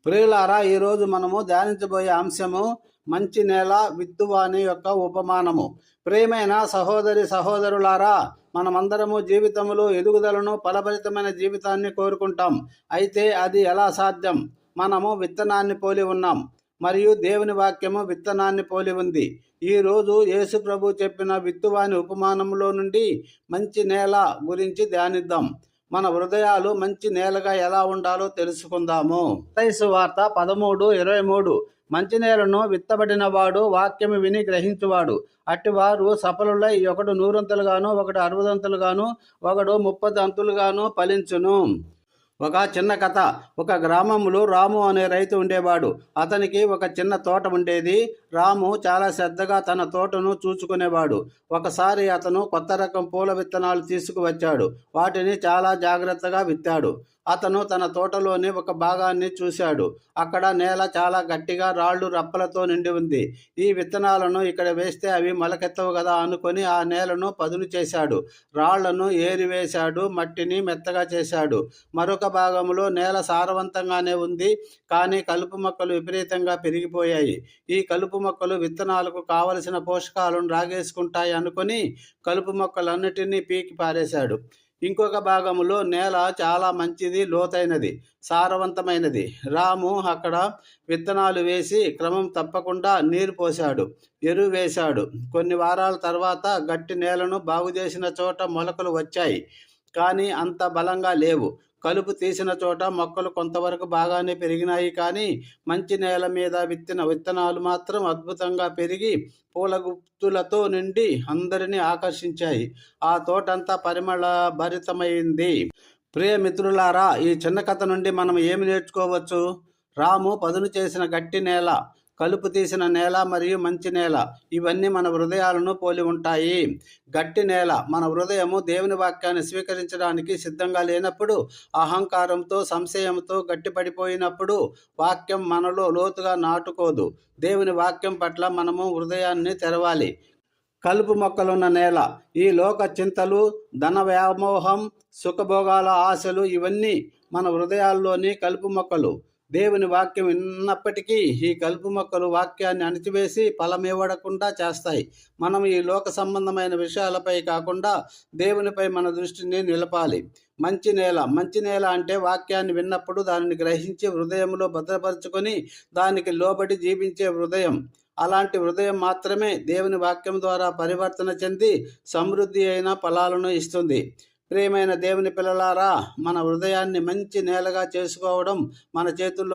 ప్రియులారా, ఈరోజు మనము ధ్యానించబోయే అంశము మంచి నేల విత్తువాని యొక్క ఉపమానము. ప్రియమైన సహోదరి సహోదరులారా, మనమందరము జీవితంలో ఎదుగుదలను ఫలభరితమైన జీవితాన్ని కోరుకుంటాం. అయితే అది ఎలా సాధ్యం? మనము విత్తనాన్ని పోలి ఉన్నాం మరియు దేవుని వాక్యము విత్తనాన్ని పోలి ఉంది. ఈరోజు యేసు ప్రభు చెప్పిన విత్తువాని ఉపమానంలో నుండి మంచి నేల గురించి ధ్యానిద్దాం. మన హృదయాలు మంచి నేలగా ఎలా ఉండాలో తెలుసుకుందాము. మత్తయి సువార్త 13:23. మంచి నేలను విత్తబడిన వాడు వాక్యము విని గ్రహించువాడు. అట్టివారు సఫలులై ఒకడు 100 ఒకడు 60 ఒకడు 30 ఫలించును. ఒక చిన్న కథ. ఒక గ్రామంలో రాము అనే రైతు ఉండేవాడు. అతనికి ఒక చిన్న తోట ఉండేది. రాము చాలా శ్రద్ధగా తన తోటను చూసుకునేవాడు. ఒకసారి అతను కొత్త రకం పూల విత్తనాలు తీసుకువచ్చాడు. వాటిని చాలా జాగ్రత్తగా విత్తాడు. అతను తన తోటలోని ఒక భాగాన్ని చూశాడు. అక్కడ నేల చాలా గట్టిగా రాళ్ళు రప్పలతో నిండి ఉంది. ఈ విత్తనాలను ఇక్కడ వేస్తే అవి మొలకెత్తవు కదా అనుకొని ఆ నేలను పదును చేశాడు. రాళ్లను ఏరివేశాడు, మట్టిని మెత్తగా చేశాడు. మరొక భాగంలో నేల సారవంతంగానే ఉంది, కానీ కలుపు మొక్కలు విపరీతంగా పెరిగిపోయాయి. ఈ కలుపు మొక్కలు విత్తనాలకు కావలసిన పోషకాలను రాగేసుకుంటాయి అనుకొని కలుపు మొక్కలన్నిటినీ పీకి పారేశాడు. ఇంకొక భాగంలో నేల చాలా మంచిది, లోతైనది, సారవంతమైనది. రాము అక్కడ విత్తనాలు వేసి క్రమం తప్పకుండా నీరు పోశాడు, ఎరువు వేశాడు. కొన్ని వారాల తర్వాత గట్టి నేలను బాగు చేసిన చోట మొలకలు వచ్చాయి, కానీ అంత బలంగా లేవు. కలుపు తీసిన చోట మొక్కలు కొంతవరకు బాగానే పెరిగినాయి, కానీ మంచి నేల మీద విత్తిన విత్తనాలు మాత్రం అద్భుతంగా పెరిగి పూల గుత్తులతో నిండి అందరినీ ఆకర్షించాయి. ఆ తోటంతా పరిమళ భరితమైంది. ప్రియ మిత్రులారా, ఈ చిన్న కథ నుండి మనం ఏమి నేర్చుకోవచ్చు? రాము పదును చేసిన గట్టి నేల, కలుపు తీసిన నేల మరియు మంచి నేల, ఇవన్నీ మన హృదయాలను పోలి ఉంటాయి. గట్టి నేల మన హృదయము దేవుని వాక్యాన్ని స్వీకరించడానికి సిద్ధంగా లేనప్పుడు, అహంకారంతో సంశయంతో గట్టిపడిపోయినప్పుడు వాక్యం మనలో లోతుగా నాటుకోదు. దేవుని వాక్యం పట్ల మనము హృదయాన్ని తెరవాలి. కలుపు మొక్కలున్న నేల ఈ లోక చింతలు, ధన వ్యామోహం, సుఖభోగాల ఆశలు, ఇవన్నీ మన హృదయాల్లోని కలుపు మొక్కలు. దేవుని వాక్యం విన్నప్పటికీ ఈ కలుపు మొక్కలు వాక్యాన్ని అణిచివేసి ఫలమివ్వకుండా చేస్తాయి. మనం ఈ లోక సంబంధమైన విషయాలపై కాకుండా దేవునిపై మన దృష్టిని నిలపాలి. మంచి నేల అంటే వాక్యాన్ని విన్నప్పుడు దానిని గ్రహించి హృదయంలో భద్రపరుచుకొని దానికి లోబడి జీవించే హృదయం. అలాంటి హృదయం మాత్రమే దేవుని వాక్యం ద్వారా పరివర్తన చెంది సమృద్ధి అయిన ఫలాలను ఇస్తుంది. ప్రియమైన దేవుని పిల్లలారా, మన హృదయాన్ని మంచి నేలగా చేసుకోవడం మన చేతుల్లో